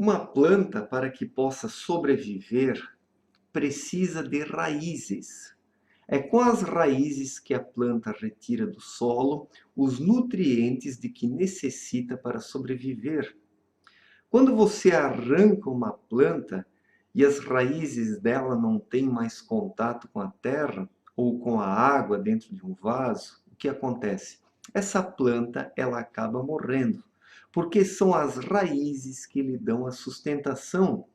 Uma planta, para que possa sobreviver, precisa de raízes. É com as raízes que a planta retira do solo os nutrientes de que necessita para sobreviver. Quando você arranca uma planta e as raízes dela não têm mais contato com a terra ou com a água dentro de um vaso, o que acontece? Essa planta ela acaba morrendo, porque são as raízes que lhe dão a sustentação,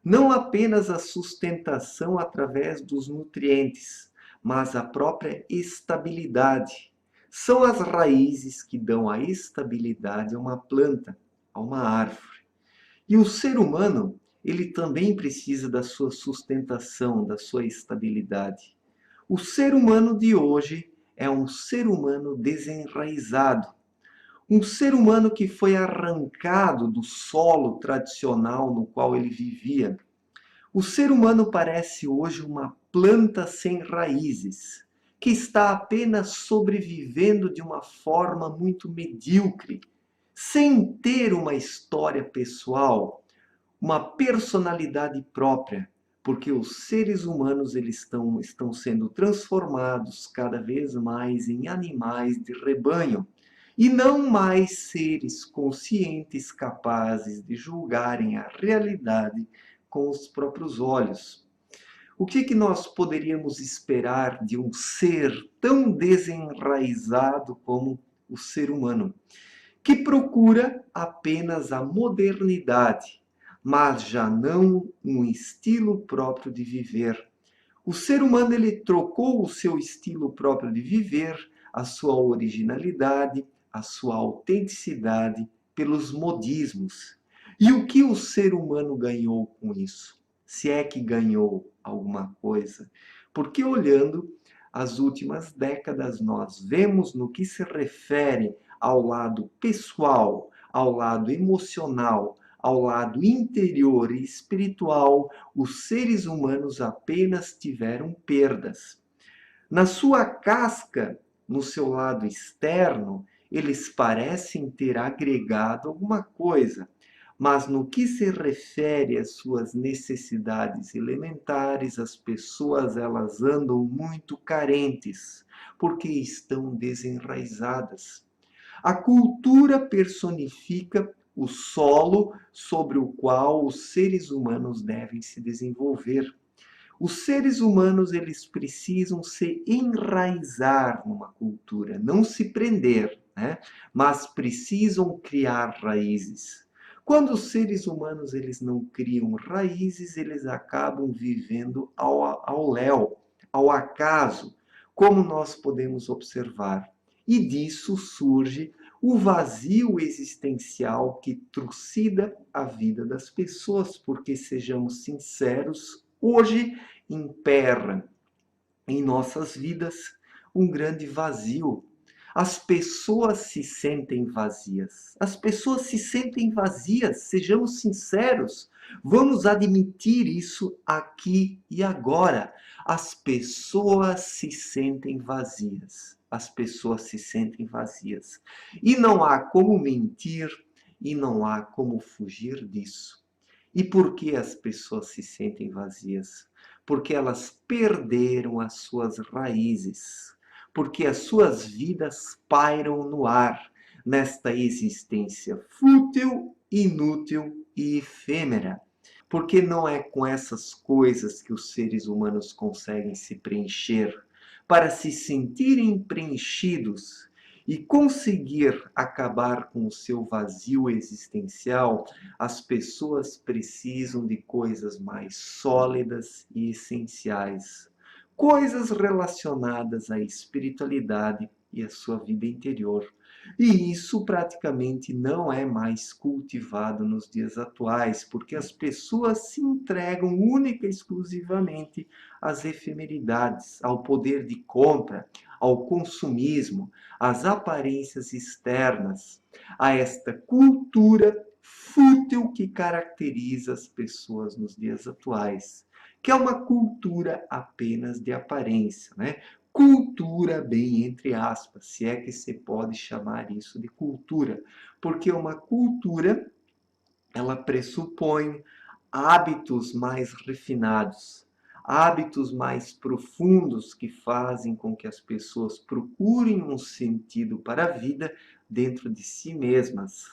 não apenas a sustentação através dos nutrientes, mas a própria estabilidade. São as raízes que dão a estabilidade a uma planta, a uma árvore. E o ser humano, ele também precisa da sua sustentação, da sua estabilidade. O ser humano de hoje é um ser humano desenraizado, um ser humano que foi arrancado do solo tradicional no qual ele vivia. O ser humano parece hoje uma planta sem raízes, que está apenas sobrevivendo de uma forma muito medíocre, sem ter uma história pessoal, uma personalidade própria, porque os seres humanos estão sendo transformados cada vez mais em animais de rebanho e não mais seres conscientes capazes de julgarem a realidade com os próprios olhos. O que nós poderíamos esperar de um ser tão desenraizado como o ser humano, que procura apenas a modernidade, mas já não um estilo próprio de viver? O ser humano ele trocou o seu estilo próprio de viver, a sua originalidade, a sua autenticidade pelos modismos. E o que o ser humano ganhou com isso? Se é que ganhou alguma coisa? Porque olhando as últimas décadas, nós vemos no que se refere ao lado pessoal, ao lado emocional, ao lado interior e espiritual, os seres humanos apenas tiveram perdas. Na sua casca, no seu lado externo, eles parecem ter agregado alguma coisa, mas no que se refere às suas necessidades elementares, as pessoas elas andam muito carentes, porque estão desenraizadas. A cultura personifica o solo sobre o qual os seres humanos devem se desenvolver. Os seres humanos eles precisam se enraizar numa cultura, não se prender, né? Mas precisam criar raízes. Quando os seres humanos eles não criam raízes, eles acabam vivendo ao léu, ao acaso, como nós podemos observar. E disso surge o vazio existencial que trucida a vida das pessoas, porque, sejamos sinceros, hoje impera em nossas vidas um grande vazio. As pessoas se sentem vazias. As pessoas se sentem vazias, sejamos sinceros. Vamos admitir isso aqui e agora. As pessoas se sentem vazias. As pessoas se sentem vazias. E não há como mentir e não há como fugir disso. E por que as pessoas se sentem vazias? Porque elas perderam as suas raízes, porque as suas vidas pairam no ar, nesta existência fútil, inútil e efêmera. Porque não é com essas coisas que os seres humanos conseguem se preencher. Para se sentirem preenchidos e conseguir acabar com o seu vazio existencial, as pessoas precisam de coisas mais sólidas e essenciais, coisas relacionadas à espiritualidade e à sua vida interior. E isso praticamente não é mais cultivado nos dias atuais, porque as pessoas se entregam única e exclusivamente às efemeridades, ao poder de compra, ao consumismo, às aparências externas, a esta cultura fútil que caracteriza as pessoas nos dias atuais, que é uma cultura apenas de aparência, né? Cultura bem entre aspas, se é que se pode chamar isso de cultura, porque uma cultura ela pressupõe hábitos mais refinados, hábitos mais profundos que fazem com que as pessoas procurem um sentido para a vida dentro de si mesmas.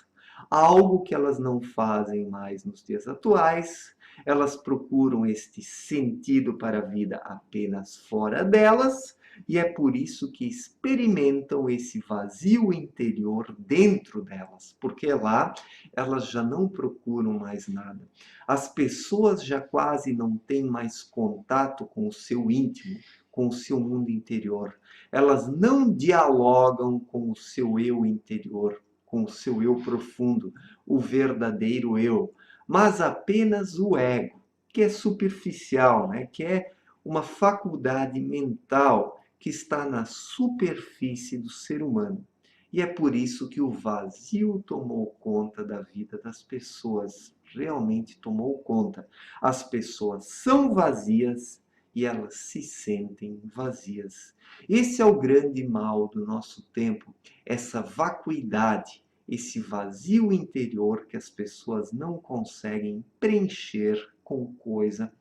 Algo que elas não fazem mais nos dias atuais, elas procuram este sentido para a vida apenas fora delas, e é por isso que experimentam esse vazio interior dentro delas, porque lá elas já não procuram mais nada. As pessoas já quase não têm mais contato com o seu íntimo, com o seu mundo interior. Elas não dialogam com o seu eu interior, com o seu eu profundo, o verdadeiro eu, mas apenas o ego, que é superficial, né? Que é uma faculdade mental que está na superfície do ser humano. E é por isso que o vazio tomou conta da vida das pessoas, realmente tomou conta. As pessoas são vazias e elas se sentem vazias. Esse é o grande mal do nosso tempo, essa vacuidade, esse vazio interior que as pessoas não conseguem preencher com coisa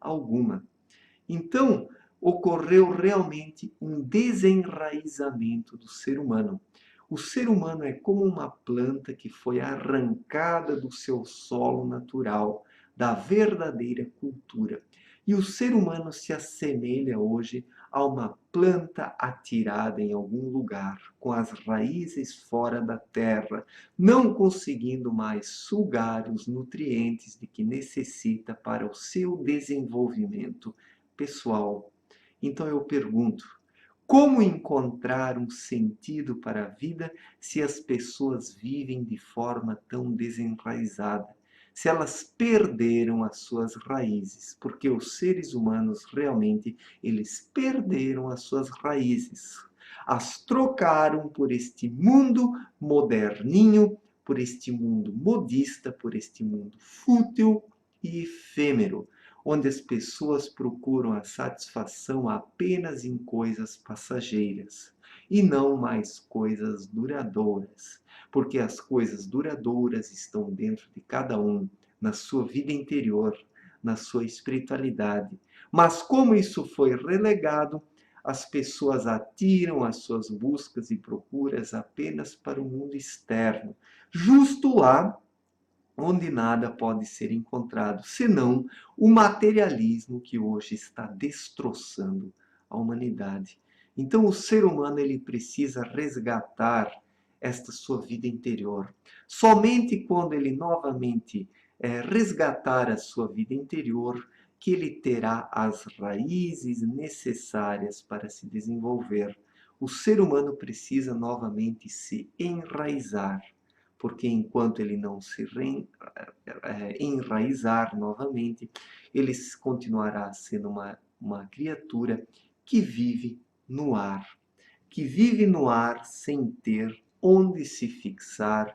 alguma. Então, ocorreu realmente um desenraizamento do ser humano. O ser humano é como uma planta que foi arrancada do seu solo natural, da verdadeira cultura. E o ser humano se assemelha hoje a uma planta atirada em algum lugar, com as raízes fora da terra, não conseguindo mais sugar os nutrientes de que necessita para o seu desenvolvimento pessoal. Então eu pergunto: como encontrar um sentido para a vida se as pessoas vivem de forma tão desenraizada? Se elas perderam as suas raízes, porque os seres humanos realmente eles perderam as suas raízes. As trocaram por este mundo moderninho, por este mundo modista, por este mundo fútil e efêmero, onde as pessoas procuram a satisfação apenas em coisas passageiras e não mais coisas duradouras, porque as coisas duradouras estão dentro de cada um, na sua vida interior, na sua espiritualidade. Mas como isso foi relegado, as pessoas atiram as suas buscas e procuras apenas para o mundo externo, justo lá onde nada pode ser encontrado, senão o materialismo que hoje está destroçando a humanidade. Então o ser humano ele precisa resgatar esta sua vida interior. Somente quando ele novamente resgatar a sua vida interior, que ele terá as raízes necessárias para se desenvolver. O ser humano precisa novamente se enraizar, porque enquanto ele não se enraizar novamente, ele continuará sendo uma criatura que vive no ar, que vive no ar sem ter onde se fixar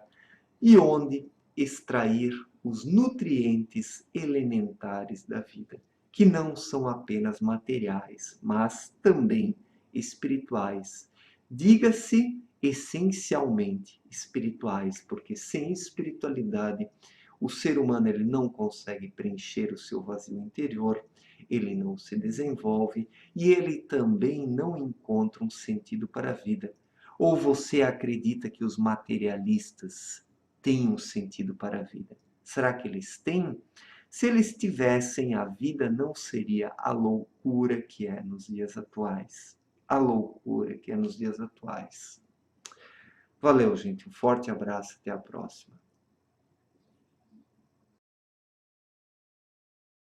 e onde extrair os nutrientes elementares da vida, que não são apenas materiais, mas também espirituais. Diga-se essencialmente espirituais, porque sem espiritualidade o ser humano ele não consegue preencher o seu vazio interior, ele não se desenvolve e ele também não encontra um sentido para a vida. Ou você acredita que os materialistas têm um sentido para a vida? Será que eles têm? Se eles tivessem, a vida não seria a loucura que é nos dias atuais. A loucura que é nos dias atuais. Valeu, gente. Um forte abraço. Até a próxima.